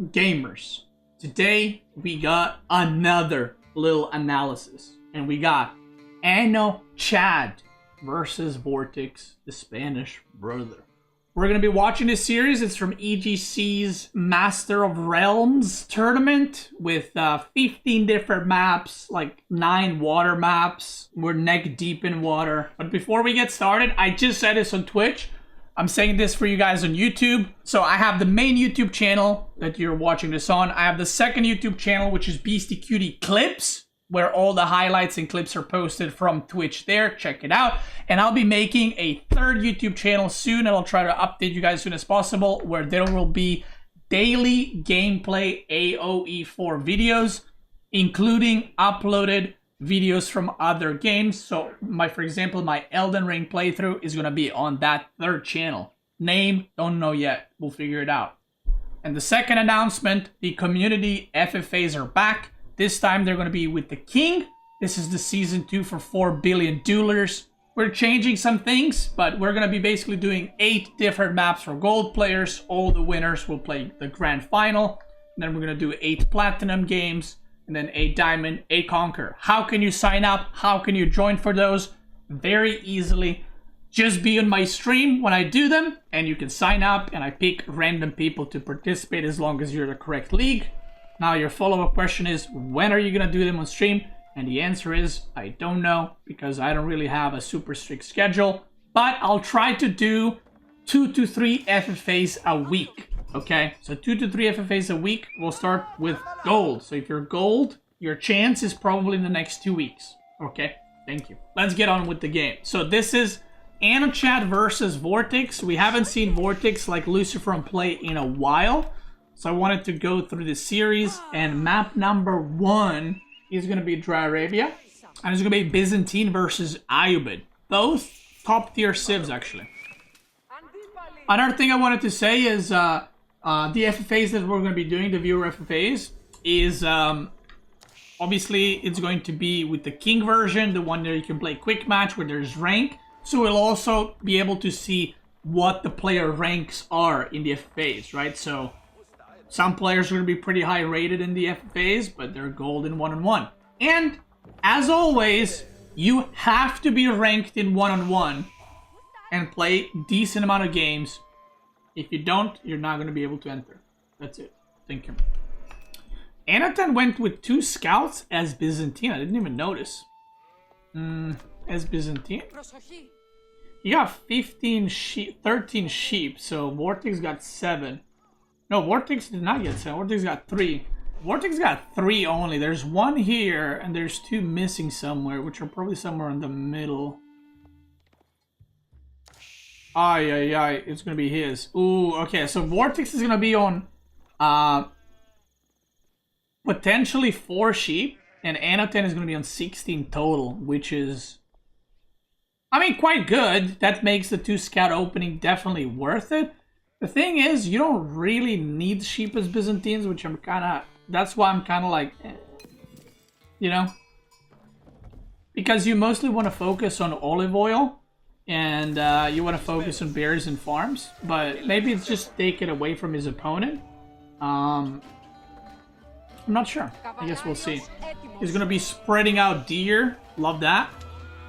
gamers, today we got another little analysis, and we got Ano Chad versus Vortex, the Spanish brother. We're going to be watching this series. It's from EGC's Master of Realms tournament with 15 different maps, like 9 water maps. We're neck deep in water. But before we get started, I just said this on Twitch. I'm saying this for you guys on YouTube. So I have the main YouTube channel that you're watching this on. I have the second YouTube channel, which is Beastyqt Clips, where all the highlights and clips are posted from Twitch there. Check it out. And I'll be making a third YouTube channel soon, and I'll try to update you guys as soon as possible, where there will be daily gameplay AOE4 videos, including uploaded videos from other games. So for example, my Elden Ring playthrough is going to be on that third channel. Name, don't know yet. We'll figure it out. And the second announcement, the community FFAs are back. This time they're going to be with the King. This is the season 2 for 4 billion duelers. We're changing some things, but we're going to be basically doing 8 different maps for gold players. All the winners will play the grand final. And then we're going to do 8 platinum games, and then 8 diamond, 8 conquer. How can you sign up? How can you join for those? Very easily. Just be on my stream when I do them, and you can sign up, and I pick random people to participate as long as you're the correct league. Now your follow-up question is, when are you going to do them on stream? And the answer is, I don't know, because I don't really have a super strict schedule. But I'll try to do 2 to 3 FFAs a week. Okay, so 2 to 3 FFAs a week. We'll start with gold. So if you're gold, your chance is probably in the next 2 weeks. Okay, thank you. Let's get on with the game. So this is Ano Chad versus Vortex. We haven't seen Vortex like Lucifer play in a while. So I wanted to go through the series, and map number 1 is going to be Dry Arabia, and it's going to be Byzantine versus Ayyubid. Both top tier civs, actually. Another thing I wanted to say is the FFAs that we're going to be doing, the viewer FFAs, is obviously it's going to be with the King version, the one that you can play quick match where there's rank. So we'll also be able to see what the player ranks are in the FFAs, right? So some players are going to be pretty high rated in the FFAs, but they're gold in 1-on-1. And, as always, you have to be ranked in 1-on-1 and play decent amount of games. If you don't, you're not going to be able to enter. That's it. Thank you. Anatan went with 2 scouts as Byzantine. I didn't even notice. As Byzantine? He got 13 sheep, so Vortex got 7. No, Vortex did not get 7. Vortex got 3. Vortex got 3 only. There's 1 here, and there's 2 missing somewhere, which are probably somewhere in the middle. Ay. It's gonna be his. Ooh, okay. So Vortex is gonna be on potentially 4 sheep, and Anatan is gonna be on 16 total, which is, I mean, quite good. That makes the 2 scout opening definitely worth it. The thing is, you don't really need sheep as Byzantines, which I'm kind of, that's why I'm kind of like, you know? Because you mostly want to focus on olive oil, and you want to focus on berries and farms, but maybe it's just take it away from his opponent. I'm not sure. I guess we'll see. He's going to be spreading out deer. Love that.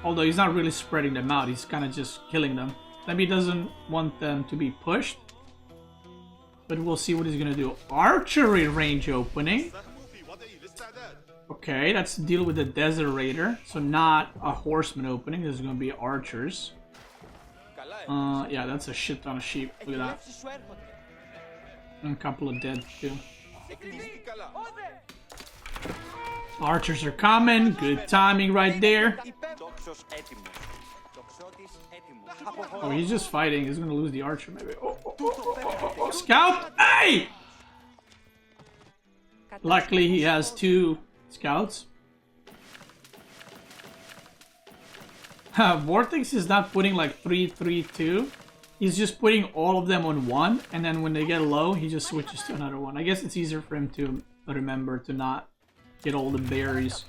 Although he's not really spreading them out. He's kind of just killing them. Maybe he doesn't want them to be pushed. But we'll see what he's going to do. Archery range opening. Okay, that's to deal with the Desert Raider. So not a Horseman opening. This is going to be archers. Yeah, that's a shit ton of sheep. Look at that. And a couple of dead too. Archers are coming. Good timing right there. Oh, he's just fighting. He's going to lose the archer maybe. Oh. Scout! Hey! Luckily, he has 2 scouts. Vortex is not putting like 3-3-2. He's just putting all of them on 1, and then when they get low, he just switches to another one. I guess it's easier for him to remember to not get all the berries.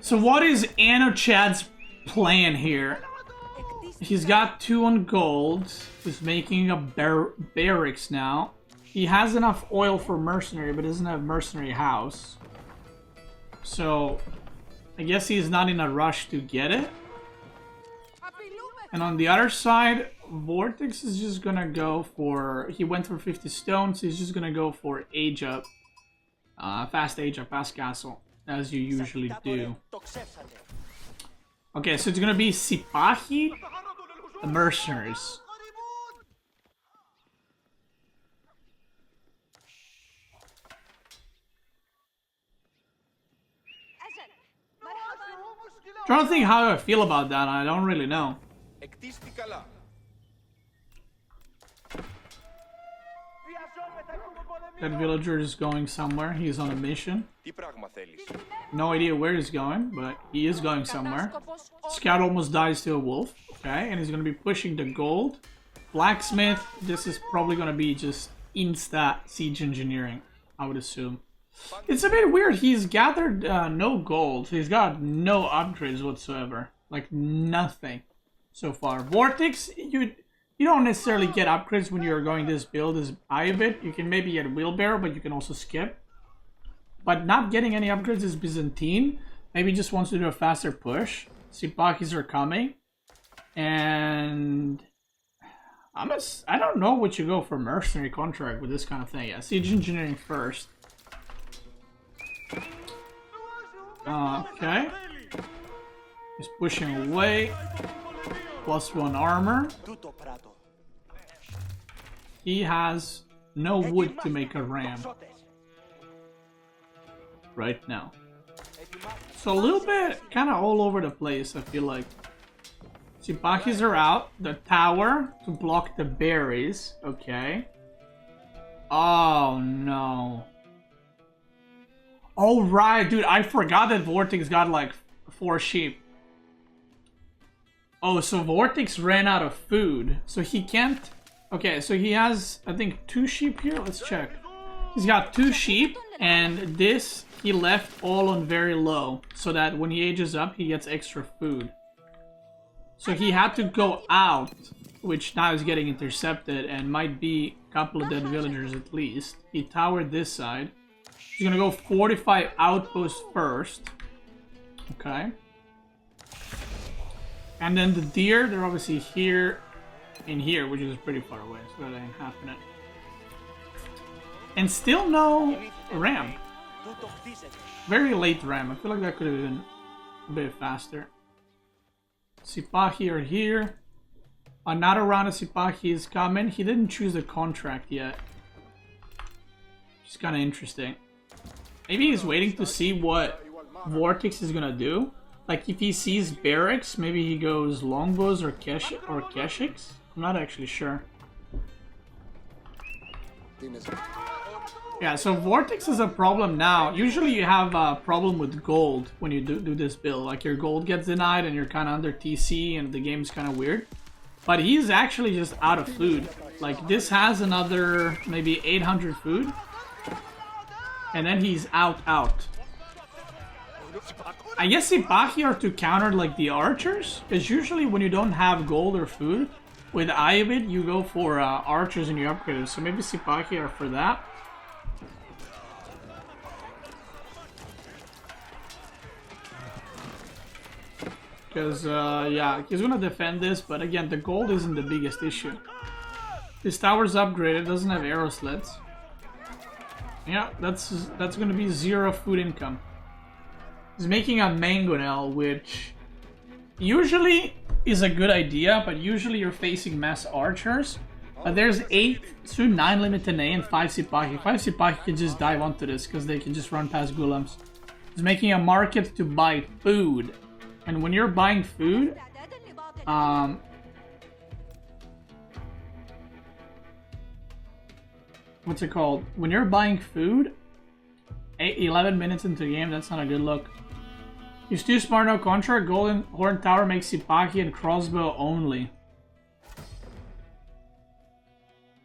So what is Ano Chad's plan here? He's got 2 on gold. He's making a barracks now. He has enough oil for mercenary, but doesn't have mercenary house. So, I guess he's not in a rush to get it. And on the other side, Vortex is just gonna go for... He went for 50 stones, he's just gonna go for age up. Fast age up, fast castle, as you usually do. Okay, so it's gonna be Sipahi, the mercenaries. Trying to think how I feel about that, I don't really know. That villager is going somewhere, he's on a mission. No idea where he's going, but he is going somewhere. Scout almost dies to a wolf, okay, and he's gonna be pushing the gold. Blacksmith, this is probably gonna be just insta siege engineering, I would assume. It's a bit weird, he's gathered no gold, he's got no upgrades whatsoever. Like, nothing so far. Vortex, you don't necessarily get upgrades when you're going this build as Ayyubid. You can maybe get wheelbarrow, but you can also skip. But not getting any upgrades is Byzantine. Maybe just wants to do a faster push. Sipakis are coming. And... I don't know what you go for mercenary contract with this kind of thing. Yeah, siege engineering first. Okay. He's pushing away. +1 armor. He has no wood to make a ram right now. So a little bit kind of all over the place, I feel like. Sipakis are out. The tower to block the berries. Okay. Oh no. Oh right, dude, I forgot that Vortex got like 4 sheep. Oh, so Vortex ran out of food, so he can't... Okay, so he has, I think, 2 sheep here. Let's check. He's got 2 sheep, and this he left all on very low, so that when he ages up, he gets extra food. So he had to go out, which now is getting intercepted, and might be a couple of dead villagers at least. He towered this side. He's gonna go fortify outpost first. Okay. And then the deer, they're obviously here and here, which is pretty far away, so that ain't happening. And still no ram. Very late ram. I feel like that could have been a bit faster. Sipahi are here. Another round of Sipahi is coming. He didn't choose a contract yet. Which is kind of interesting. Maybe he's waiting to see what Vortex is gonna do. Like, if he sees barracks, maybe he goes longbows or keshiks. I'm not actually sure. Yeah, so Vortex is a problem now. Usually you have a problem with gold when you do this build. Like, your gold gets denied and you're kind of under TC and the game's kind of weird. But he's actually just out of food. Like, this has another maybe 800 food. And then he's out. I guess Sipahi are to counter like the archers, because usually when you don't have gold or food, with Ayyubid you go for archers and you upgrade it, so maybe Sipahi are for that. Because, yeah, he's gonna defend this, but again, the gold isn't the biggest issue. His tower's upgraded, doesn't have arrow slits. Yeah, that's gonna be 0 food income. He's making a mangonel, which usually is a good idea, but usually you're facing mass archers. But there's 8 to 9 limited A and 5 Sipahi. 5 Sipahi can just dive onto this because they can just run past Gulams. He's making a market to buy food. And when you're buying food, what's it called? When you're buying food, 11 minutes into the game, that's not a good look. He's too smart, no contract. Golden Horn Tower makes Sipahi and crossbow only.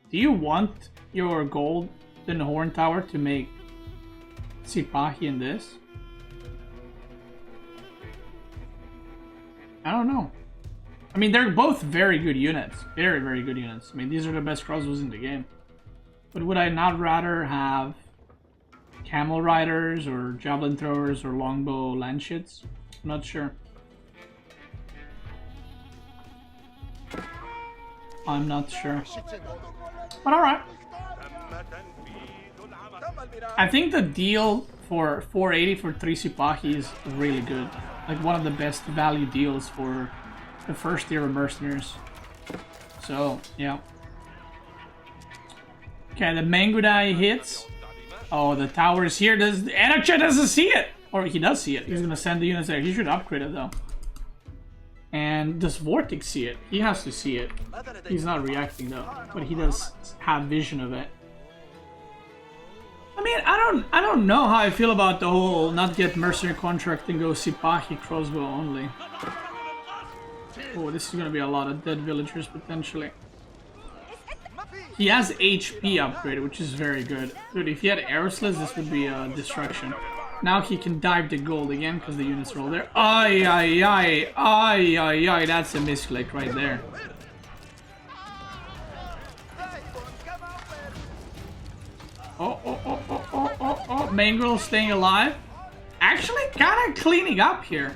Do you want your Golden Horn Tower to make Sipahi in this? I don't know. I mean, they're both very good units. Very, very good units. I mean, these are the best crossbows in the game. But would I not rather have camel riders or javelin throwers or longbow landships? I'm not sure. I'm not sure. But alright. I think the deal for 480 for 3 Sipahi is really good. Like one of the best value deals for the first tier of mercenaries. So, yeah. Okay, the Mangudai hits. Oh, the tower is here. Anacha doesn't see it! Or he does see it. He's gonna send the units there. He should upgrade it though. And does Vortex see it? He has to see it. He's not reacting though. But he does have vision of it. I mean, I don't know how I feel about the whole not get mercenary contract and go Sipahi crossbow only. Oh, this is gonna be a lot of dead villagers potentially. He has HP upgraded, which is very good. Dude, if he had arrow slits, this would be a destruction. Now he can dive the gold again because the units roll there. Ay, ay, ay, ay, ay, ay, that's a misclick right there. Oh, oh, oh, oh, oh, oh, oh, Mangrel staying alive. Actually, kind of cleaning up here.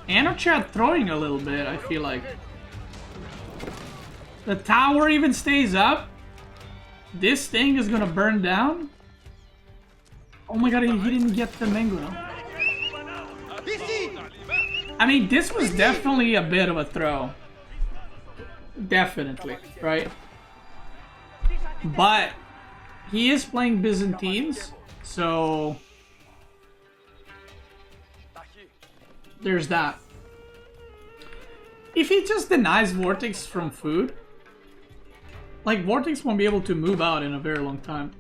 Anochat throwing a little bit, I feel like. The tower even stays up. This thing is gonna burn down. Oh my god, he didn't get the Mangrel. I mean, this was definitely a bit of a throw. Definitely, right? But he is playing Byzantines, so there's that. If he just denies Vortex from food, like Vortex won't be able to move out in a very long time.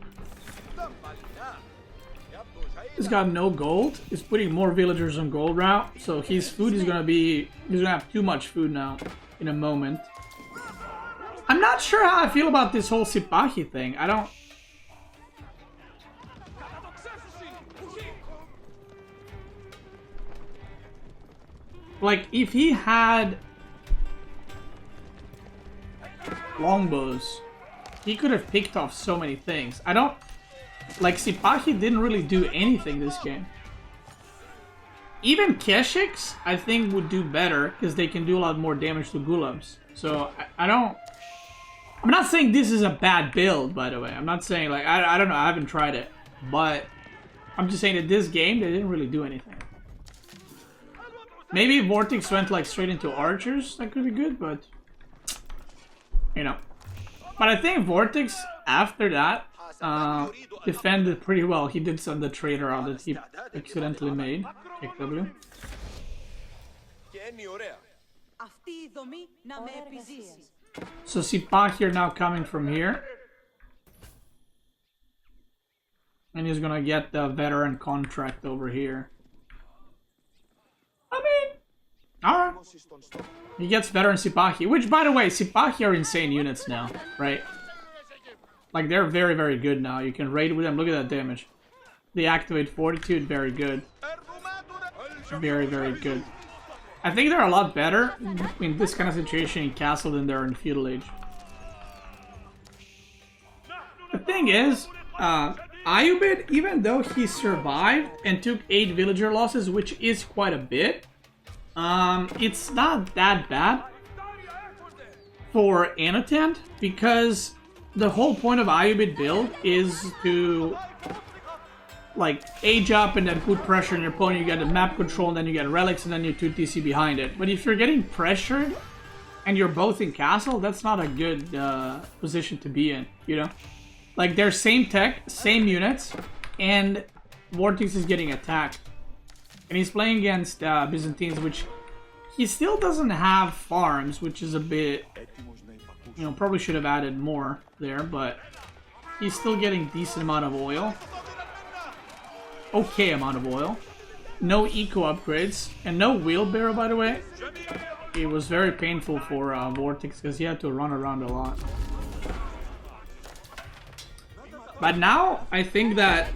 He's got no gold. He's putting more villagers on gold route, so his food is gonna be, he's gonna have too much food now in a moment. I'm not sure how I feel about this whole Sipahi thing. I don't. Like, if he had longbows, he could have picked off so many things. I don't. Like, Sipahi didn't really do anything this game. Even Keshiks, I think, would do better because they can do a lot more damage to Gulabs. So, I don't. I'm not saying this is a bad build, by the way. I'm not saying, like, I don't know, I haven't tried it. But I'm just saying that this game, they didn't really do anything. Maybe Vortex went, like, straight into archers. That could be good, but you know. But I think Vortex, after that, defended pretty well. He did some of the traitor out that he accidentally made. Kick W. So Sipahi are now coming from here. And he's gonna get the veteran contract over here. I mean, alright. He gets veteran Sipahi, which, by the way, Sipahi are insane units now, right? Like, they're very, very good now. You can raid with them. Look at that damage. They activate Fortitude. Very good. Very, very good. I think they're a lot better in this kind of situation in Castle than they are in Feudal Age. The thing is, Ayyubid, even though he survived and took 8 villager losses, which is quite a bit, it's not that bad for Annotant, because the whole point of Ayyubid build is to, like, age up and then put pressure on your opponent. You get the map control, and then you get relics, and then you 2 TC behind it. But if you're getting pressured and you're both in castle, that's not a good position to be in, you know? Like, they're same tech, same units, and Vortex is getting attacked. And he's playing against Byzantines, which he still doesn't have farms, which is a bit, you know, probably should have added more there, but he's still getting decent amount of oil. Okay amount of oil. No eco upgrades, and no wheelbarrow, by the way. It was very painful for Vortex because he had to run around a lot. But now, I think that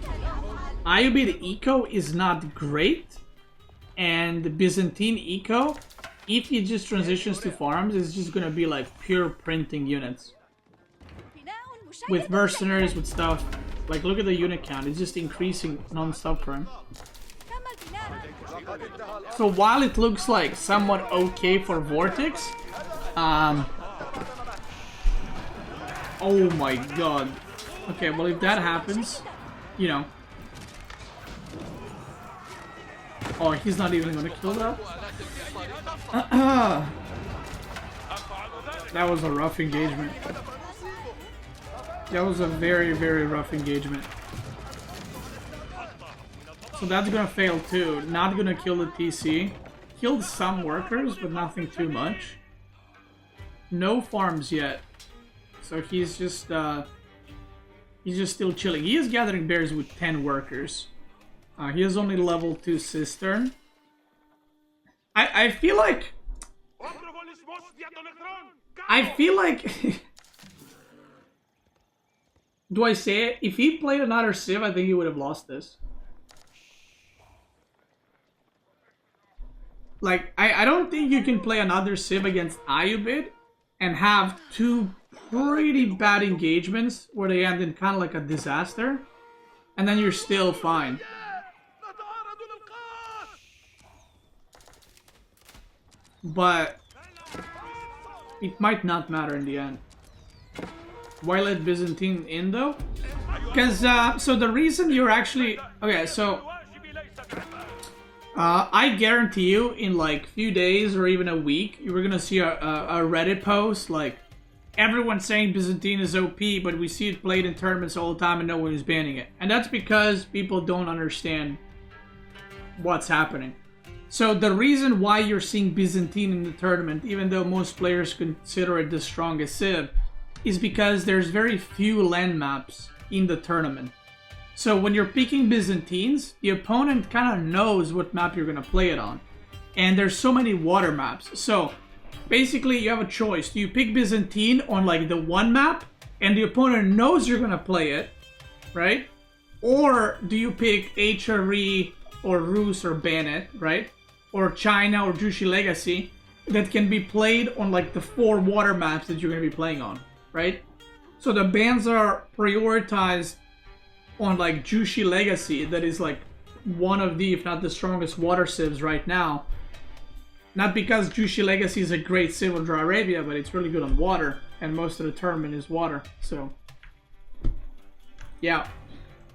Ayyubid eco is not great, and the Byzantine eco, if he just transitions to farms, is just gonna be like pure printing units. with mercenaries, with stuff. Like, look at the unit count. It's just increasing non-stop for him. So while it looks like somewhat okay for Vortex, oh my god. Okay, well if that happens, you know. Oh, he's not even gonna kill that? That was a rough engagement. That was a very, very rough engagement. So that's gonna fail too. Not gonna kill the TC. Killed some workers, but nothing too much. No farms yet. So he's just still chilling. He is gathering bears with 10 workers. He has only level 2 cistern. I feel like do I say it? If he played another Civ, I think he would have lost this. Like, I don't think you can play another Civ against Ayyubid and have two pretty bad engagements where they end in kind of like a disaster, and then you're still fine. But it might not matter in the end. Why let Byzantine in though? Because, so the reason you're actually... Okay, so... I guarantee you in like few days or even a week, you were gonna see a Reddit post like, everyone's saying Byzantine is OP, but we see it played in tournaments all the time and no one is banning it. And that's because people don't understand what's happening. So the reason why you're seeing Byzantine in the tournament, even though most players consider it the strongest Civ, is because there's very few land maps in the tournament. So when you're picking Byzantines, the opponent kind of knows what map you're going to play it on. And there's so many water maps. So basically you have a choice. Do you pick Byzantine on like the one map and the opponent knows you're going to play it, right? Or do you pick HRE or Rus or Bennett, right? Or China or Jushi Legacy that can be played on like the 4 water maps that you're going to be playing on, right? So the bans are prioritized on like Jushi Legacy, that is like one of the, if not the strongest water civs right now. Not because Jushi Legacy is a great civ on Dry Arabia, but it's really good on water, and most of the tournament is water, so... Yeah.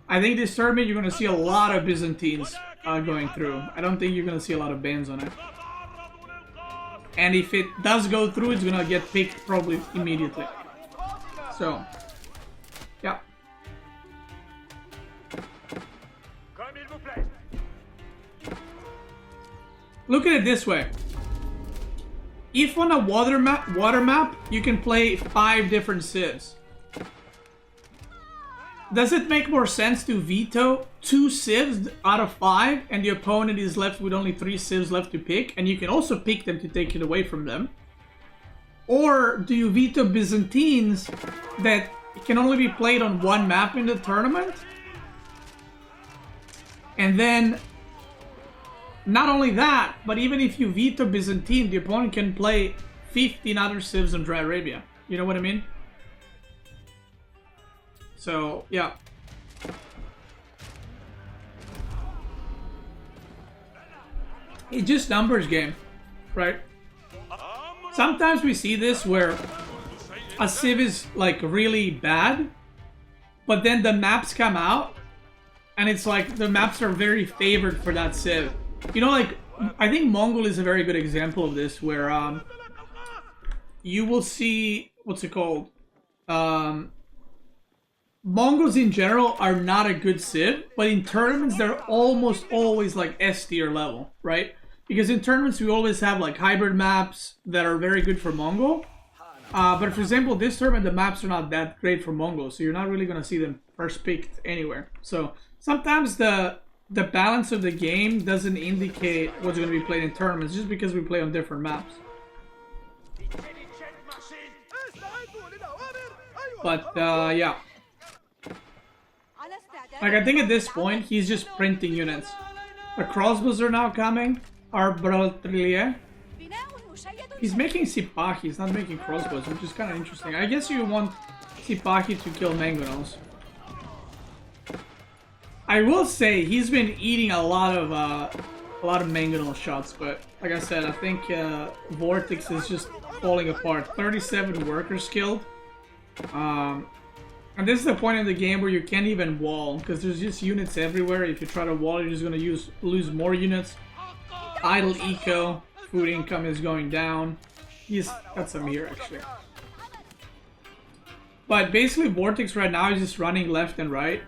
I think this tournament you're going to see a lot of Byzantines going through. I don't think you're going to see a lot of bans on it. And if it does go through, it's going to get picked probably immediately. So, yeah. Look at it this way. If on a water map, you can play 5 different civs. Does it make more sense to veto 2 civs out of 5 and the opponent is left with only 3 civs left to pick, and you can also pick them to take it away from them? Or do you veto Byzantines that can only be played on 1 map in the tournament? And then, not only that, but even if you veto Byzantine, the opponent can play 15 other civs on Dry Arabia. You know what I mean? So, yeah. It's just numbers game, right? Sometimes we see this where a civ is like really bad, but then the maps come out and it's like the maps are very favored for that civ. You know, like, I think Mongol is a very good example of this, where you will see, what's it called? Mongols in general are not a good civ, but in tournaments they're almost always like S tier level, right? Because in tournaments we always have like hybrid maps that are very good for Mongol. But for example, this tournament the maps are not that great for Mongol, so you're not really going to see them first picked anywhere. So sometimes the balance of the game doesn't indicate what's going to be played in tournaments just because we play on different maps. But yeah. Like, I think at this point he's just printing units. The crossbows are now coming. Archipelago. He's making Sipah, he's not making crossbows, which is kind of interesting. I guess you want Sipaki to kill Mangonels. I will say he's been eating a lot of Mangonel shots, but like I said, I think Vortex is just falling apart. 37 workers killed. And this is the point in the game where you can't even wall, because there's just units everywhere. If you try to wall, you're just going to lose more units. Idle eco, food income is going down. He's got some here, actually. But basically, Vortex right now is just running left and right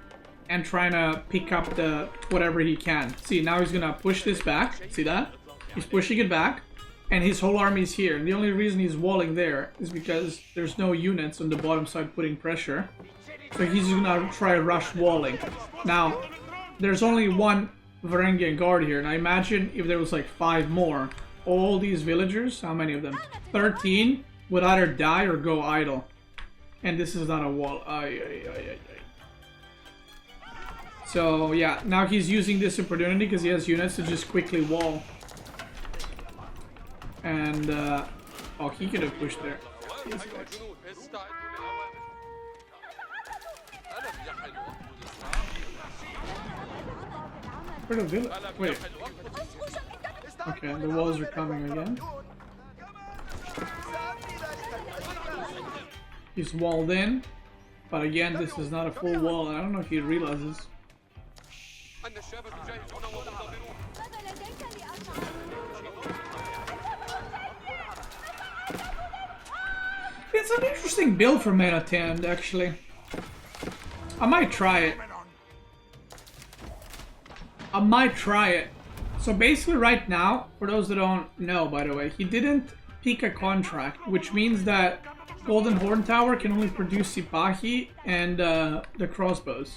and trying to pick up the whatever he can. See, now he's going to push this back. See that? He's pushing it back. And his whole army is here. And the only reason he's walling there is because there's no units on the bottom side putting pressure. So he's just gonna try rush walling. Now, there's only one Varangian guard here. And I imagine if there was like 5 more, all these villagers, how many of them? 13 would either die or go idle. And this is not a wall. So yeah, now he's using this opportunity because he has units to just quickly wall. And, oh, he could have pushed there. Where the village? Wait. Okay, the walls are coming again. He's walled in. But again, this is not a full wall. I don't know if he realizes. It's an interesting build for Mana Tand, actually. I might try it. So basically right now, for those that don't know, by the way, he didn't pick a contract, which means that Golden Horn Tower can only produce Sipahi and the crossbows.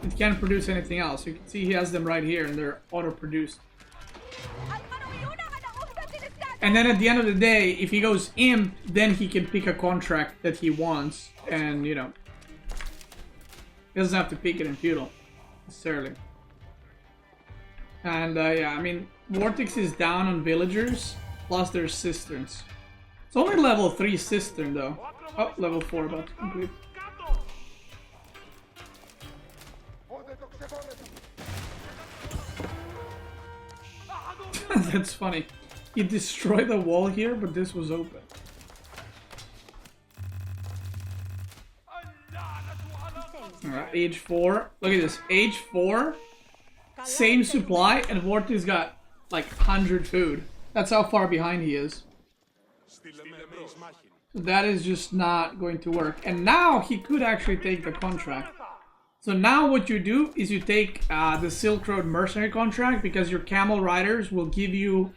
It can't produce anything else. You can see he has them right here and they're auto-produced. And then at the end of the day, if he goes imp, then he can pick a contract that he wants. And, you know, he doesn't have to pick it in feudal, necessarily. And, yeah, I mean, Vortex is down on villagers, plus there's cisterns. It's only level 3 cistern, though. Oh, level 4 about to complete. That's funny. He destroyed the wall here, but this was open. Alright, age 4. Look at this. Age 4. Same supply, and Vortex got like 100 food. That's how far behind he is. So that is just not going to work. And now he could actually take the contract. So now what you do is you take the Silk Road Mercenary contract, because your Camel Riders will give you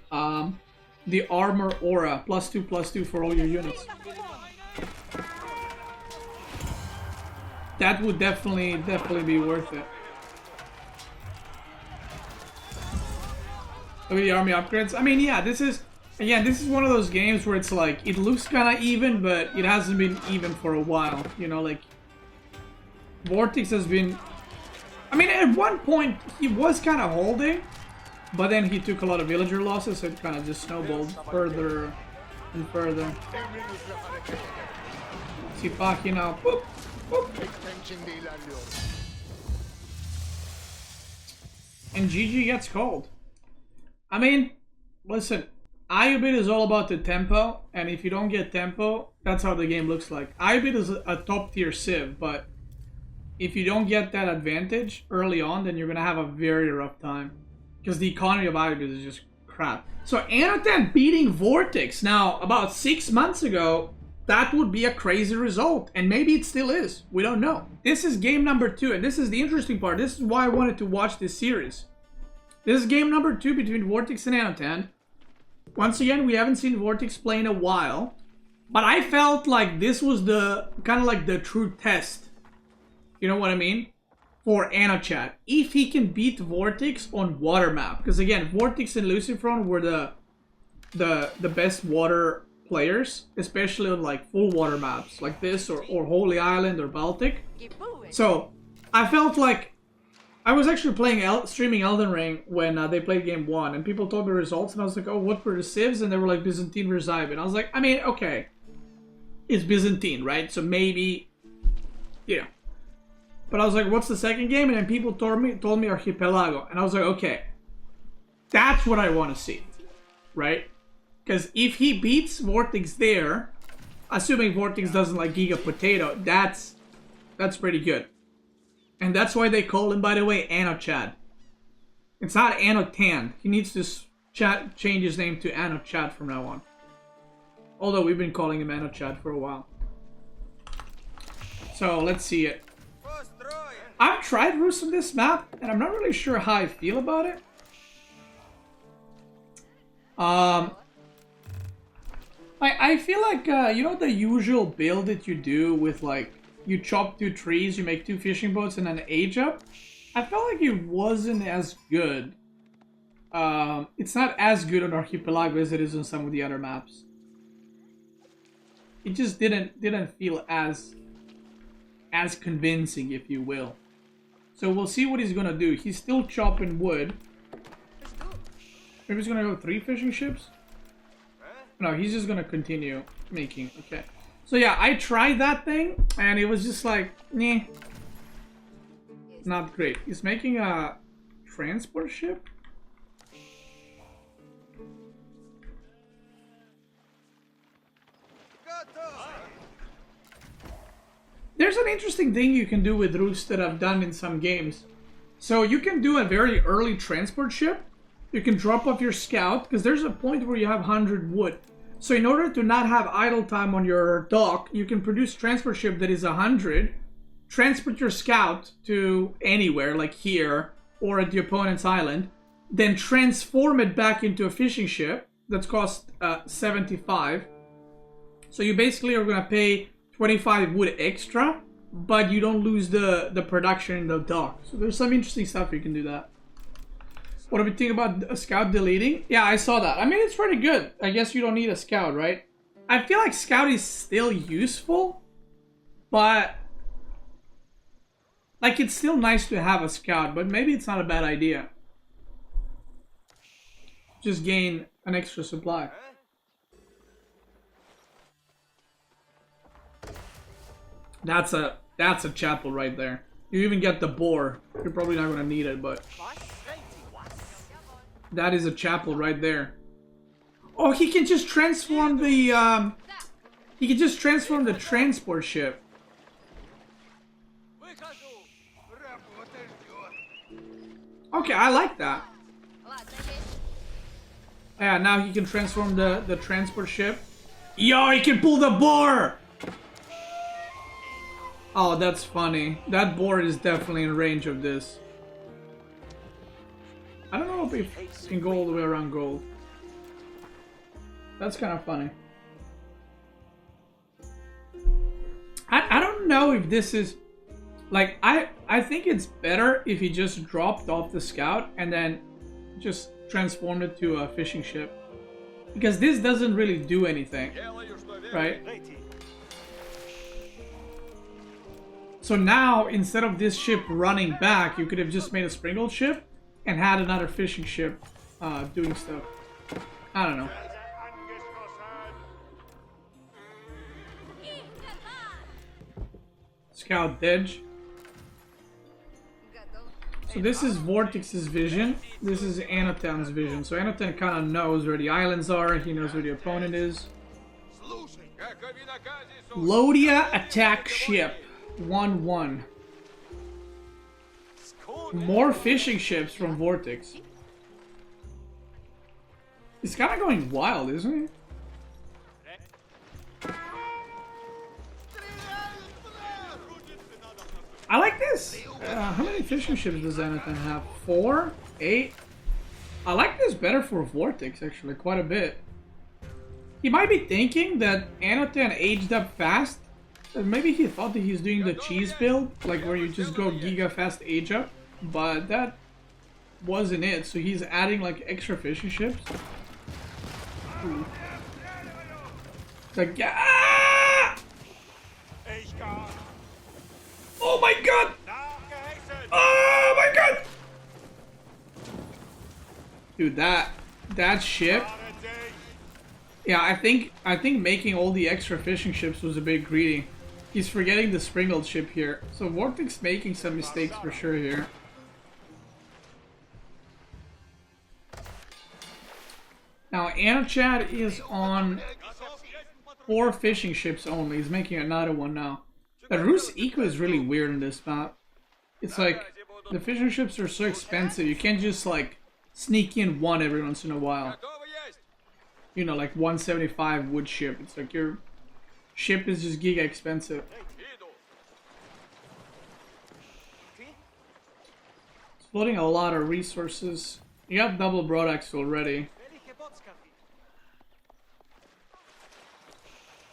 the Armor Aura, +2/+2 for all your units. That would definitely be worth it. Look at the army upgrades. I mean, yeah, this is one of those games where it's like, it looks kind of even, but it hasn't been even for a while. You know, like, Vortex has been... I mean, at one point, he was kind of holding, but then he took a lot of villager losses, so it kind of just snowballed further and further. Sipaki now. Boop, boop. And GG gets cold. I mean, listen, Ayyubid is all about the tempo, and if you don't get tempo, that's how the game looks like. Ayyubid is a top tier civ, but if you don't get that advantage early on, then you're going to have a very rough time. Because the economy of Ayyubid is just crap. So Anatan beating Vortex. Now, about 6 months ago, that would be a crazy result. And maybe it still is. We don't know. This is game number 2, and this is the interesting part. This is why I wanted to watch this series. This is game number 2 between Vortex and Anatan. Once again, we haven't seen Vortex play in a while. But I felt like this was the kind of like the true test. You know what I mean? For Anachat. If he can beat Vortex on water map. Because again, Vortex and Lucifron were the best water players. Especially on like full water maps. Like this or Holy Island or Baltic. So I felt like I was actually streaming Elden Ring when they played game 1. And people told me the results. And I was like, oh, what were the civs? And they were like Byzantine versus Ayyubid. And I was like, I mean, okay. It's Byzantine, right? So maybe Yeah. But I was like, what's the second game? And then people told me Archipelago. And I was like, okay. That's what I want to see. Right? Because if he beats Vortex there, assuming Vortex doesn't like Giga Potato, that's pretty good. And that's why they call him, by the way, Anno Chad. It's not Anno Tan. He needs to change his name to Anno Chad from now on. Although we've been calling him Anno Chad for a while. So let's see it. I've tried Roost on this map, and I'm not really sure how I feel about it. I feel like, you know the usual build that you do with, like, you chop 2 trees, you make 2 fishing boats, and then age up? I felt like it wasn't as good. It's not as good on Archipelago as it is on some of the other maps. It just didn't feel as convincing, if you will. So we'll see what he's gonna do. He's still chopping wood. Maybe he's gonna go 3 fishing ships? No, he's just gonna continue making. Okay. So yeah, I tried that thing, and it was just like, nah. Not great. He's making a transport ship? There's an interesting thing you can do with Roost that I've done in some games. So you can do a very early transport ship. You can drop off your scout, because there's a point where you have 100 wood. So in order to not have idle time on your dock, you can produce transport ship that is 100, transport your scout to anywhere, like here, or at the opponent's island, then transform it back into a fishing ship that's cost 75. So you basically are going to pay 25 wood extra, but you don't lose the production in the dock. So there's some interesting stuff you can do that. What do we think about a scout deleting? Yeah, I saw that. I mean, it's pretty good. I guess you don't need a scout, right? I feel like scout is still useful, but like it's still nice to have a scout, but maybe it's not a bad idea. Just gain an extra supply. That's a chapel right there. You even get the boar. You're probably not gonna need it, but that is a chapel right there. Oh, he can just transform the he can just transform the transport ship. Okay, I like that. Yeah, now he can transform the transport ship. Yo, he can pull the boar! Oh, that's funny. That board is definitely in range of this. I don't know if it can go all the way around gold. That's kind of funny. I don't know if this is... Like, I think it's better if he just dropped off the scout and then just transformed it to a fishing ship. Because this doesn't really do anything. Right? So now, instead of this ship running back, you could have just made a sprinkled ship and had another fishing ship doing stuff. I don't know. Scout Dedge. So this is Vortex's vision. This is Anotan's vision. So Anotan kind of knows where the islands are. He knows where the opponent is. Lodia attack ship. 1-1. More fishing ships from Vortex. He's kind of going wild, isn't he? I like this. How many fishing ships does Anathan have? 4? 8? I like this better for Vortex, actually, quite a bit. He might be thinking that Anathan aged up fast. Maybe he thought that he's doing the cheese build, like where you just go giga fast age up, but that wasn't it. So he's adding like extra fishing ships. Ooh. Like, ah! Oh my god! Oh my god! Dude, that ship. Yeah, I think making all the extra fishing ships was a bit greedy. He's forgetting the sprinkled ship here. So Vortex making some mistakes for sure here. Now Anochad is on 4 fishing ships only. He's making another one now. The Rus Eco is really weird in this map. It's like the fishing ships are so expensive. You can't just like sneak in one every once in a while. You know, like 175 wood ship. It's like your ship is just giga expensive. It's floating a lot of resources. You have double broadaxe already.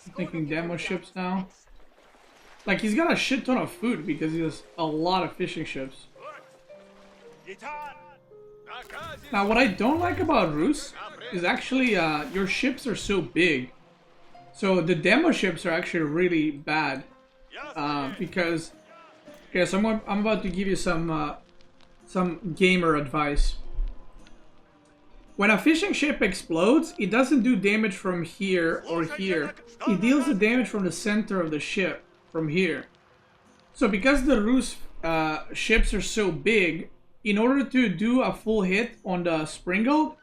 I'm thinking demo ships now. Like he's got a shit ton of food because he has a lot of fishing ships. Now what I don't like about Rus is actually your ships are so big. So the demo ships are actually really bad. Because okay, so I'm about to give you some gamer advice. When a fishing ship explodes, it doesn't do damage from here or here. It deals the damage from the center of the ship, from here. So because the Rus ships are so big, in order to do a full hit on the Springle,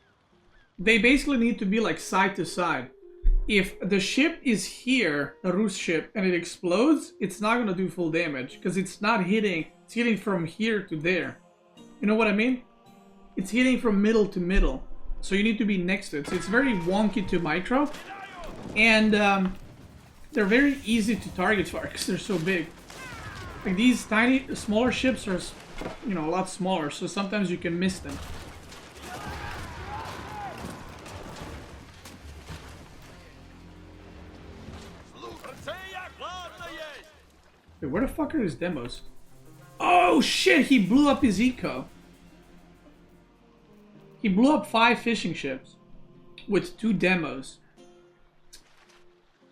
they basically need to be like side to side. If the ship is here, the Rus ship, and it explodes, it's not gonna do full damage because it's not hitting. It's hitting from here to there. You know what I mean? It's hitting from middle to middle. So you need to be next to it. So it's very wonky to micro. And they're very easy to target for because they're so big. Like these tiny, smaller ships are, you know, a lot smaller. So sometimes you can miss them. Wait, where the fuck are his demos? Oh shit, he blew up his eco. He blew up 5 fishing ships with 2 demos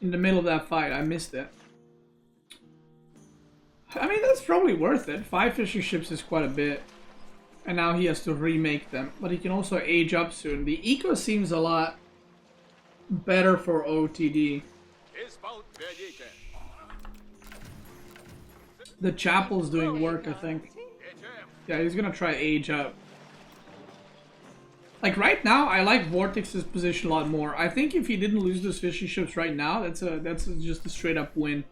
in the middle of that fight. I missed it. I mean, that's probably worth it. 5 fishing ships is quite a bit. And now he has to remake them. But he can also age up soon. The eco seems a lot better for OTD. The chapel's doing work, I think. Yeah, he's gonna try age up. Like right now, I like Vortex's position a lot more. I think if he didn't lose those fishing ships right now, that's just a straight up win.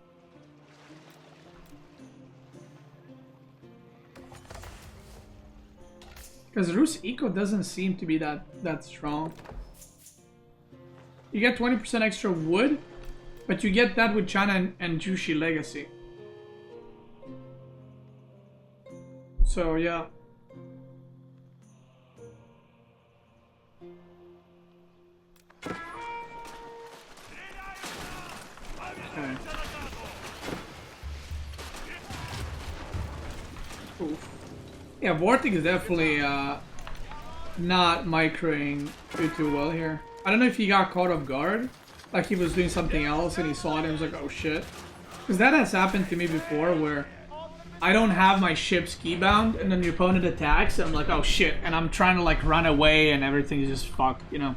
Because Rus Eco doesn't seem to be that strong. You get 20% extra wood, but you get that with China and Jushi Legacy. So yeah. Okay. Oof. Yeah, Vortex is definitely not microing too well here. I don't know if he got caught off guard, like he was doing something else and he saw it and was like, oh shit. Because that has happened to me before where I don't have my ship ski bound and then the opponent attacks and I'm like, oh shit, and I'm trying to like run away and everything is just fucked, you know.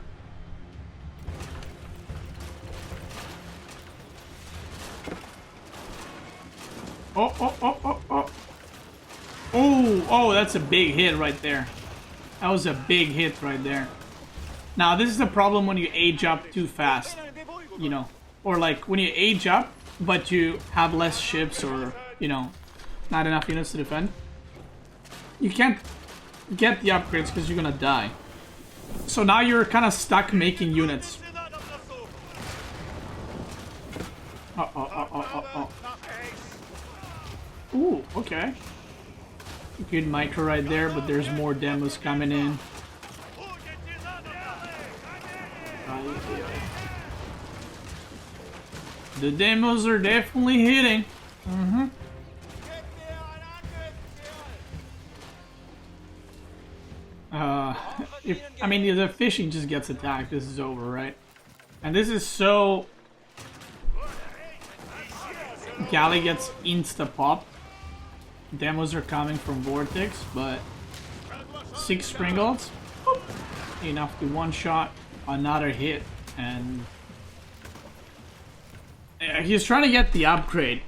Oh, that's a big hit right there. That was a big hit right there. Now, this is the problem when you age up too fast, you know. Or like when you age up, but you have less ships or, you know, not enough units to defend. You can't get the upgrades because you're gonna die. So now you're kind of stuck making units. Ooh, okay. Good micro right there, but there's more demos coming in. The demos are definitely hitting. I mean, if the fishing just gets attacked, this is over, right? And this is so... Galley gets insta-pop. Demos are coming from Vortex, but 6 Springles, enough to one-shot another hit, and he's trying to get the upgrade.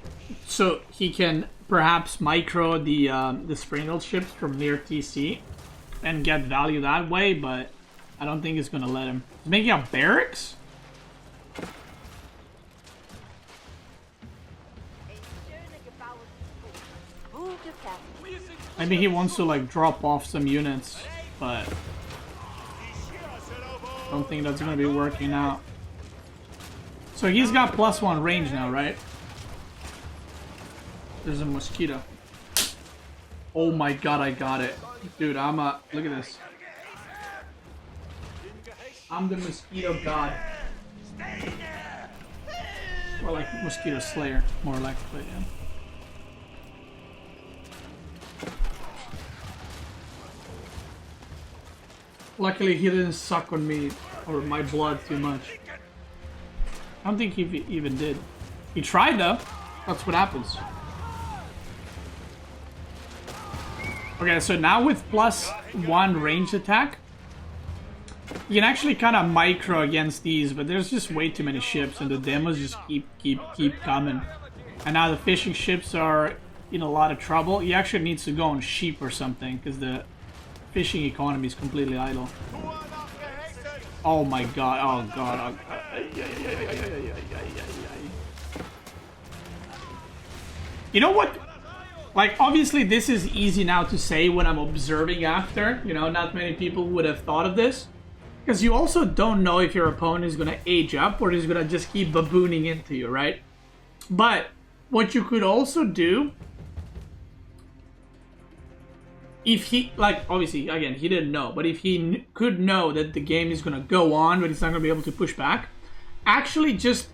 so he can perhaps micro the Springle ships from near TC and get value that way, but I don't think it's gonna let him. He's making a barracks? Maybe he wants to like drop off some units, but I don't think that's gonna be working out. So he's got +1 range now, right? There's a mosquito. Oh my god, I got it. Dude, look at this. I'm the mosquito god. Or like mosquito slayer, more likely, yeah. Luckily, he didn't suck on me or my blood too much. I don't think he even did. He tried though. That's what happens. Okay, so now with +1 range attack, you can actually kind of micro against these, but there's just way too many ships, and the demos just keep coming. And now the fishing ships are in a lot of trouble. He actually needs to go on sheep or something, because the fishing economy is completely idle. Oh my god, oh god. You know what? Like, obviously this is easy now to say when I'm observing after. You know, not many people would have thought of this. Because you also don't know if your opponent is going to age up or is going to just keep babooning into you, right? But what you could also do, if he, like, obviously, again, he didn't know, but if he could know that the game is going to go on, but he's not going to be able to push back, actually just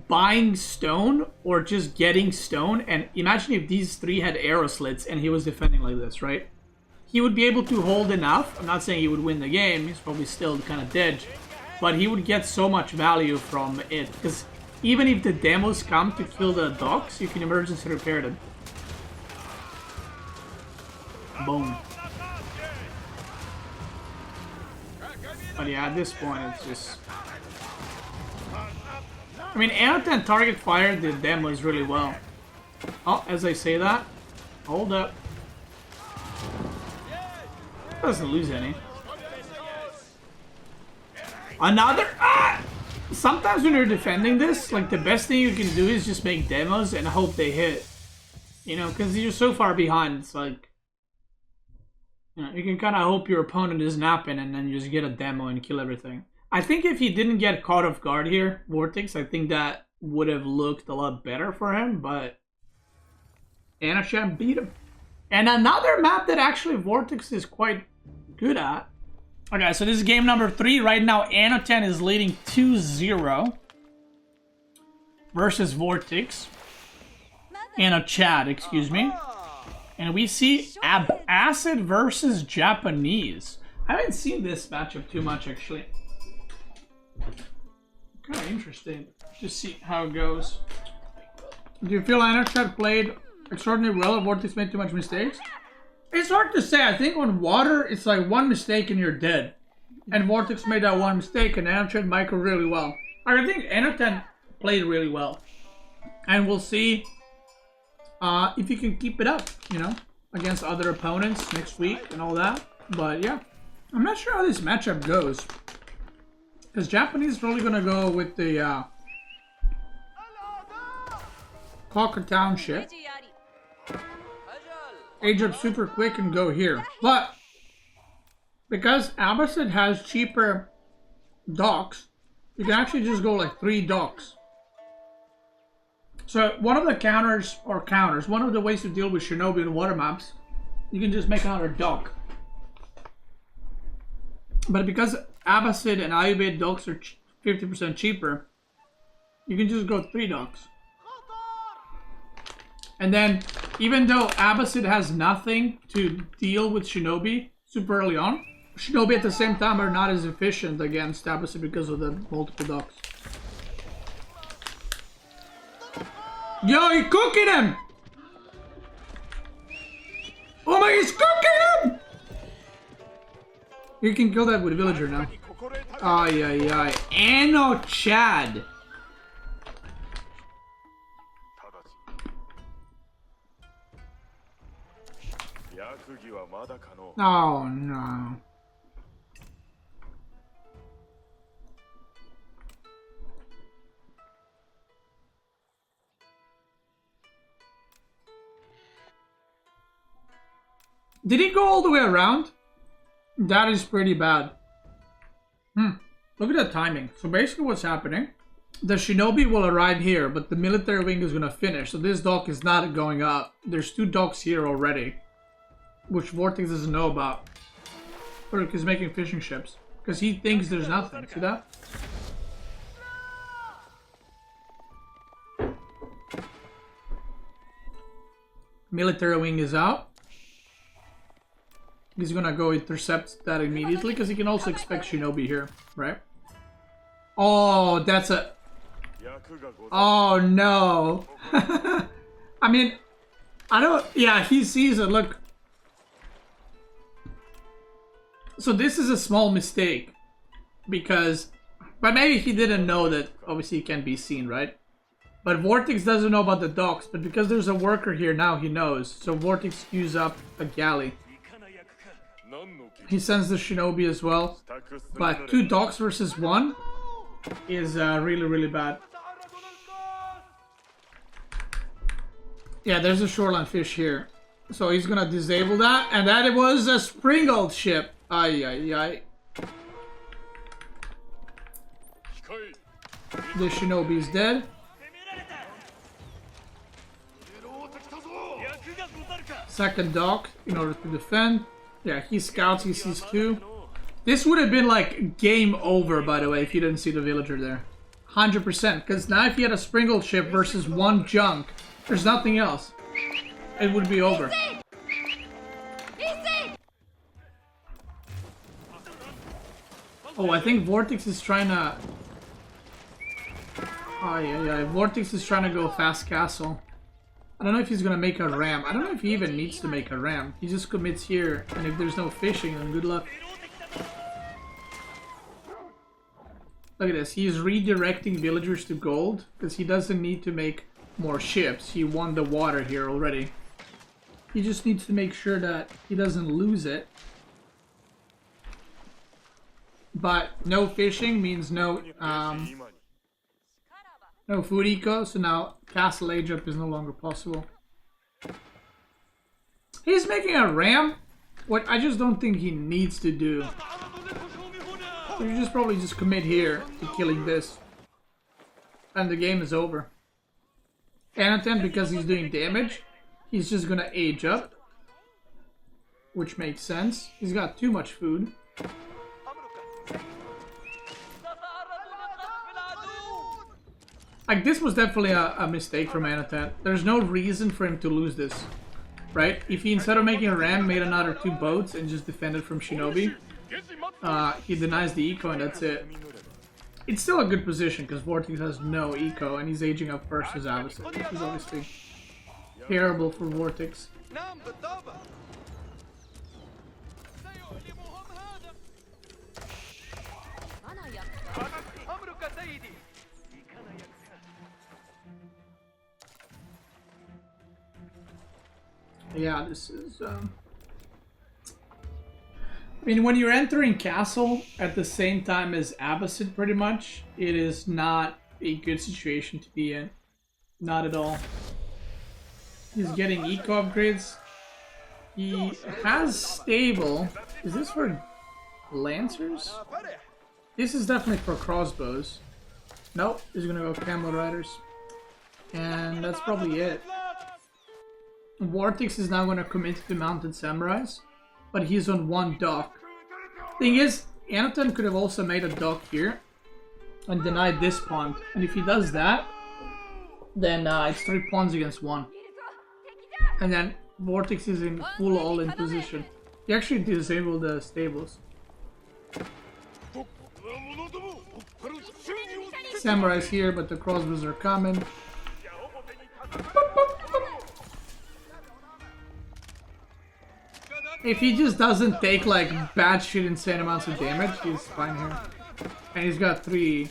buying stone or just getting stone, and imagine if these three had arrow slits and he was defending like this, right? He would be able to hold enough. I'm not saying he would win the game, he's probably still kind of dead, but he would get so much value from it, because even if the demos come to kill the docks, you can emergency repair them. Boom. But yeah, at this point, it's just... I mean, AO10 target fire the demos really well. Oh, as I say that, hold up. Doesn't lose any. Another... Ah! Sometimes when you're defending this, like, the best thing you can do is just make demos and hope they hit. You know, because you're so far behind, it's like... You know, you can kind of hope your opponent is napping and then you just get a demo and kill everything. I think if he didn't get caught off guard here, Vortex, I think that would have looked a lot better for him, but... Anachan beat him. And another map that actually Vortex is quite good at. Okay, so this is game number 3. Right now, Anachan is leading 2-0 versus Vortex. Chad, excuse me. And we see Acid versus Japanese. I haven't seen this matchup too much, actually. Kind of interesting. Just see how it goes. Do you feel Chad played extraordinarily well or Vortex made too much mistakes? It's hard to say. I think on water, it's like one mistake and you're dead. And Vortex made that one mistake and Chad micro really well. I think Anachan played really well. And we'll see if he can keep it up, you know, against other opponents next week and all that. But yeah, I'm not sure how this matchup goes. Because Japanese is probably going to go with the Cocker Township. Age up super quick and go here. But because Abbasid has cheaper docks, you can actually just go like 3 docks. So one of the one of the ways to deal with Shinobi and water maps, you can just make another dock. But because Abbasid and Ayyubid docks are 50% cheaper, you can just go 3 docks. And then, even though Abbasid has nothing to deal with Shinobi super early on, Shinobi at the same time are not as efficient against Abbasid because of the multiple docks. Yo, he's cooking him! Oh my, he's cooking him! You can kill that with villager now. Ay, ay, ay. Ano Chad. Oh no. Did he go all the way around? That is pretty bad. Look at the timing. So basically what's happening, the shinobi will arrive here, but the military wing is going to finish. So this dock is not going up. There's 2 docks here already, which Vortex doesn't know about. Look, he's making fishing ships. Because he thinks there's nothing. See that? Military wing is out. He's gonna go intercept that immediately because he can also expect shinobi here, right? Oh, that's a... Oh no. I mean, I don't... Yeah, he sees it, look. So this is a small mistake because... But maybe he didn't know that obviously he can be seen, right? But Vortex doesn't know about the docks, but because there's a worker here now, he knows. So Vortex queues up a galley. He sends the shinobi as well. But 2 docks versus 1 is really, really bad. Yeah, there's a shoreline fish here. So he's gonna disable that. And that was a springled ship. Ay, ay, ay. The shinobi is dead. Second dock in order to defend. Yeah, he scouts, he sees 2. This would have been like game over, by the way, if you didn't see the villager there. 100%. Because now if you had a sprinkled ship versus 1 junk, there's nothing else. It would be over. Oh, I think Vortex is trying to... Oh, yeah. Vortex is trying to go fast castle. I don't know if he's gonna make a ram. I don't know if he even needs to make a ram. He just commits here, and if there's no fishing, then good luck. Look at this. He's redirecting villagers to gold, because he doesn't need to make more ships. He won the water here already. He just needs to make sure that he doesn't lose it. But no fishing means no no food eco, so now castle age up is no longer possible. He's making a ram, what I just don't think he needs to do. So you just probably just commit here to killing this. And the game is over. Anatan, because he's doing damage, he's just gonna age up. Which makes sense. He's got too much food. Like, this was definitely a mistake from Anatan. There's no reason for him to lose this, right? If he, instead of making a ram, made another 2 boats and just defended from shinobi, he denies the eco and that's it. It's still a good position because Vortex has no eco and he's aging up first as Abyssal, which is obviously terrible for Vortex. Yeah, this is, I mean, when you're entering castle at the same time as Abyssal, pretty much, it is not a good situation to be in. Not at all. He's getting eco upgrades. He has stable. Is this for lancers? This is definitely for crossbows. Nope, he's gonna go camel riders. And that's probably it. Vortex is now going to commit to mounted samurais, but he's on 1 dock. Thing is, Anatan could have also made a dock here and denied this pawn. And if he does that, then it's 3 pawns against 1. And then Vortex is in full all-in position. He actually disabled the stables. Samurais here, but the crossbows are coming. If he just doesn't take like bad shit insane amounts of damage, he's fine here. And he's got 3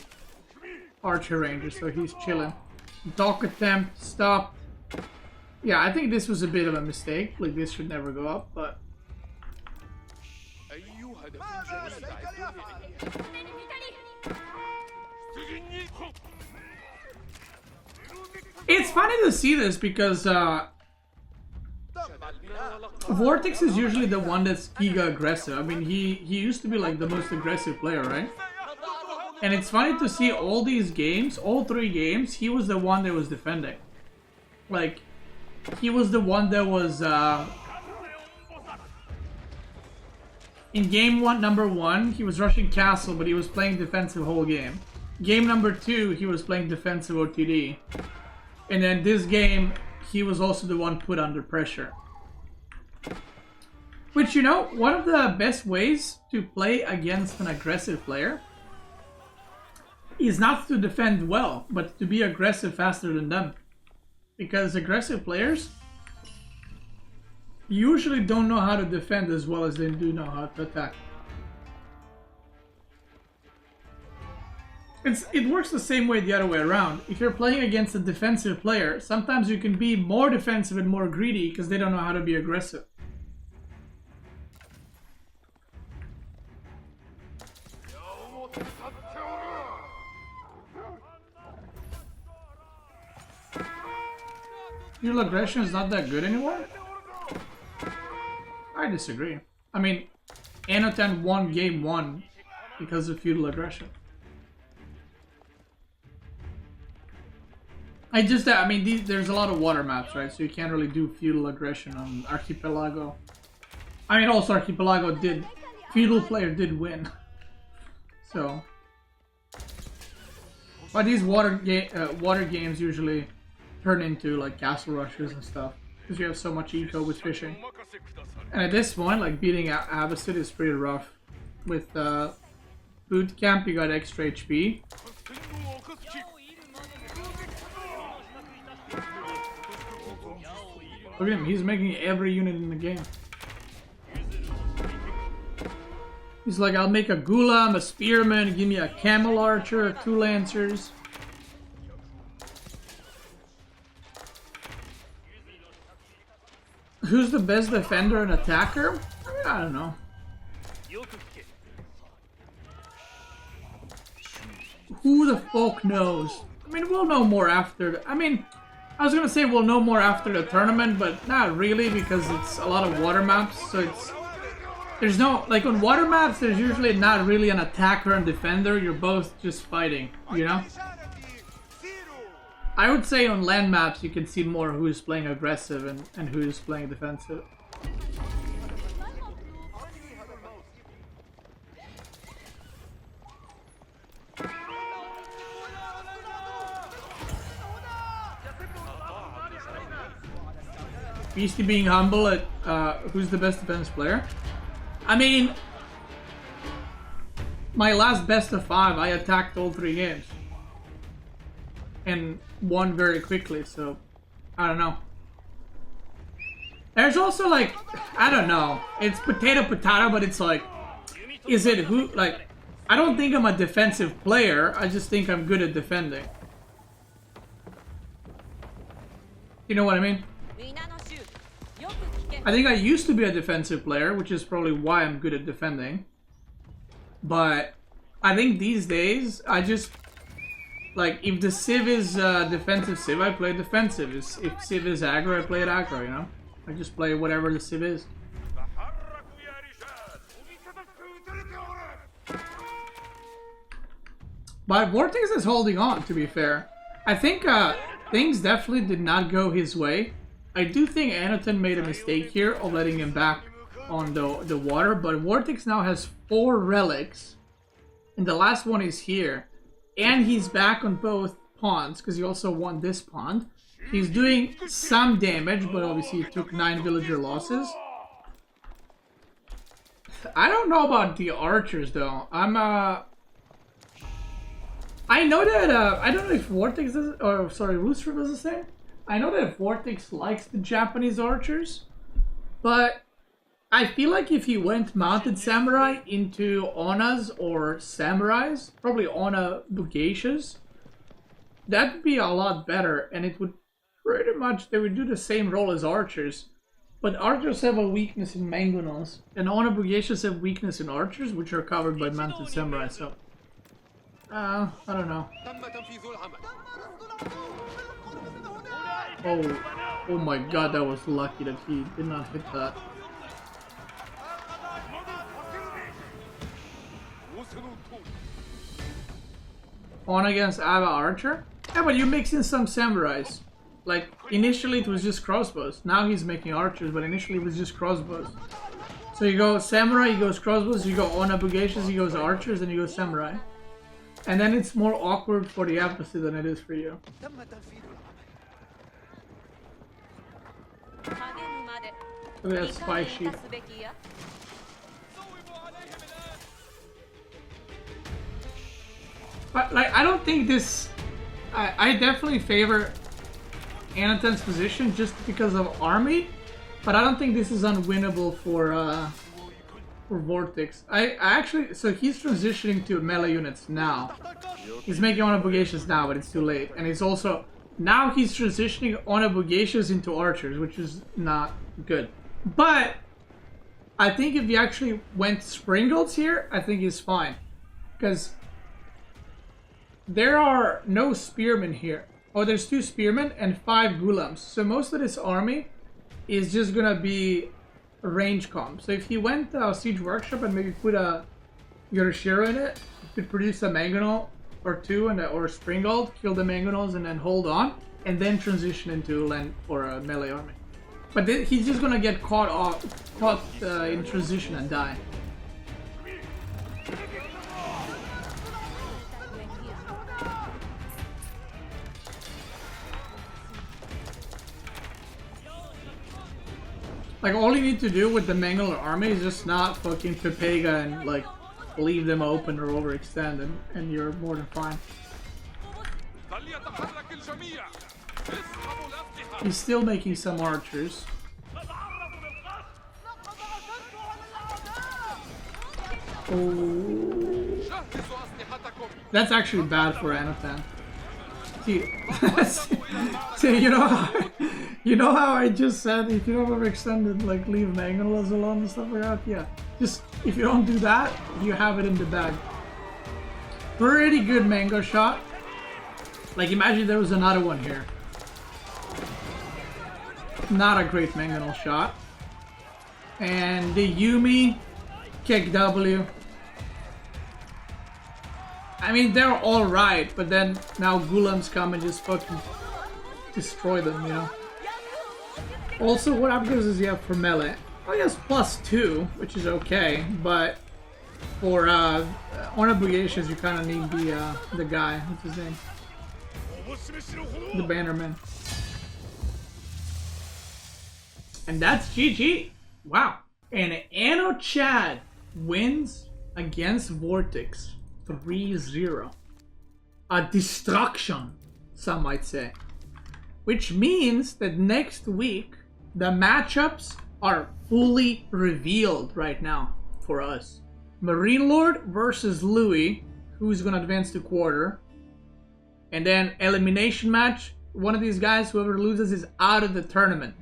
archer rangers, so he's chilling. Dock attempt, stop. Yeah, I think this was a bit of a mistake. Like, this should never go up, but... It's funny to see this because Vortex is usually the one that's giga aggressive. I mean, he used to be like the most aggressive player, right? And it's funny to see all these games, all 3 games, he was the one that was defending. Like, he was the one that was in game number 1, he was rushing castle, but he was playing defensive whole game. Game number 2, he was playing defensive OTD. And then this game, he was also the one put under pressure. Which, you know, one of the best ways to play against an aggressive player is not to defend well, but to be aggressive faster than them. Because aggressive players usually don't know how to defend as well as they do know how to attack. It works the same way the other way around. If you're playing against a defensive player, sometimes you can be more defensive and more greedy because they don't know how to be aggressive. Feudal aggression is not that good anymore? I disagree. I mean, Anotan won game 1 because of feudal aggression. I mean, there's a lot of water maps, right? So you can't really do feudal aggression on Archipelago. I mean, also Archipelago feudal player did win. So, but these water games usually turn into like castle rushes and stuff because you have so much eco with fishing. And at this point, like beating Ayyubid is pretty rough. With boot camp, you got extra HP. Look at him, he's making every unit in the game. He's like, I'll make a Gulam, a Spearman, give me a Camel Archer, 2 Lancers. Who's the best defender and attacker? I mean, I don't know. Who the fuck knows? I mean, we'll know more after. I was gonna say we'll know more after the tournament, but not really because it's a lot of water maps. So there's no, like on water maps, there's usually not really an attacker and defender. You're both just fighting, you know? I would say on land maps you can see more who's playing aggressive and who's playing defensive. Beasty being humble at who's the best defense player. I mean, my last best of 5, I attacked all 3 games. And won very quickly, so I don't know. There's also like, I don't know. It's potato, but it's like, is it who, like, I don't think I'm a defensive player, I just think I'm good at defending. You know what I mean? I think I used to be a defensive player, which is probably why I'm good at defending. But I think these days, I just, like, if the Civ is defensive Civ, I play defensive. If Civ is aggro, I play it aggro, you know? I just play whatever the Civ is. But Vortex is holding on, to be fair. I think things definitely did not go his way. I do think Anotan made a mistake here of letting him back on the water, but Vortex now has 4 relics, and the last one is here. And he's back on both ponds, because he also won this pond. He's doing some damage, but obviously he took 9 villager losses. I don't know about the archers, though. I know that, I don't know if Vortex does, or sorry, Rooster does the same. I know that Vortex likes the Japanese archers, but I feel like if he went mounted samurai into Onas or samurais, probably Ona Bugashas, that would be a lot better, and it would pretty much they would do the same role as archers. But archers have a weakness in mangonels, and Onabugeshas have weakness in archers, which are covered by Mounted Samurai, so... I don't know. Oh my god, that was lucky that he did not hit that. On against Ava Archer? Yeah, but you mix in some samurais. Like, initially it was just crossbows. Now he's making archers, but initially it was just crossbows. So you go samurai, he goes crossbows, you go Onabugeshas, he goes archers, and you go samurai. And then it's more awkward for the adversary than it is for you. Look at that spy sheep. But, like, I don't think this... I definitely favor Anatan's position just because of army, but I don't think this is unwinnable for Vortex. I actually... So he's transitioning to melee units now. He's making Onabugeshas now, but it's too late. And he's also... Now he's transitioning Onabugeshas into archers, which is not good. But I think if he actually went Springolds here, I think he's fine. Because there are no spearmen here. Oh, there's 2 spearmen and 5 ghulams. So most of this army is just gonna be range comp. So if he went Siege Workshop and maybe put a Yorishiro in it, he could produce a Mangonel or 2 and or a Springald, kill the Mangonels and then hold on, and then transition into land or a melee army. But he's just gonna get caught in transition and die. Like, all you need to do with the Mangoler army is just not fucking Pepega and, like, leave them open or overextend, and you're more than fine. He's still making some archers. Oh. That's actually bad for Anatan. See, you know how I just said if you don't overextend it, like leave Mangolas alone and stuff like that? Yeah. Just, if you don't do that, you have it in the bag. Pretty good mango shot. Like, imagine there was another one here. Not a great mangonel shot. And the Yumi, kick W. I mean, they're alright, but then now Ghulams come and just fucking destroy them, you know? Also, what upgrades does he have for melee? Oh, he has +2, which is okay, but for Onabugeshas, you kind of need the guy. What's his name? The Bannerman. And that's GG. Wow. And Anno Chad wins against Vortex 3-0. A destruction, some might say. Which means that next week, the matchups are fully revealed right now for us. Marine Lord versus Louis, who's going to advance to quarter. And then elimination match, one of these guys, whoever loses, is out of the tournament.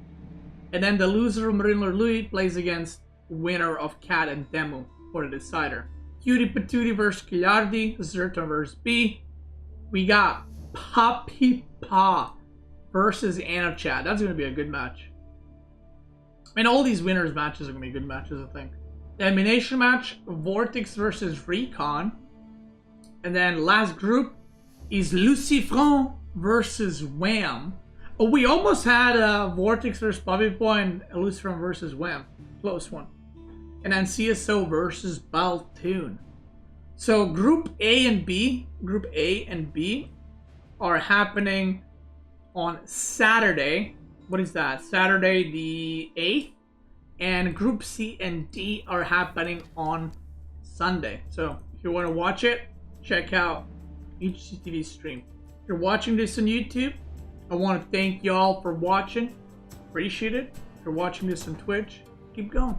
And then the loser of Marine Lord Louis plays against winner of Cat and Demu for the decider. Cutie Patootie versus Kilardi, Zerton versus B. We got Papi Pa versus Anno Chad. That's going to be a good match. I mean, all these winners matches are going to be good matches, I think. The elimination match, Vortex versus Recon. And then last group is Lucifron versus Wham. Oh, we almost had Vortex versus Papipo and Lucifron versus Wham. Close one. And then CSO versus Baltoon. So Group A and B are happening on Saturday. What is that? Saturday the 8th. And Group C and D are happening on Sunday. So if you want to watch it, check out EGCTV stream. If you're watching this on YouTube, I want to thank y'all for watching. Appreciate it. If you're watching this on Twitch, keep going.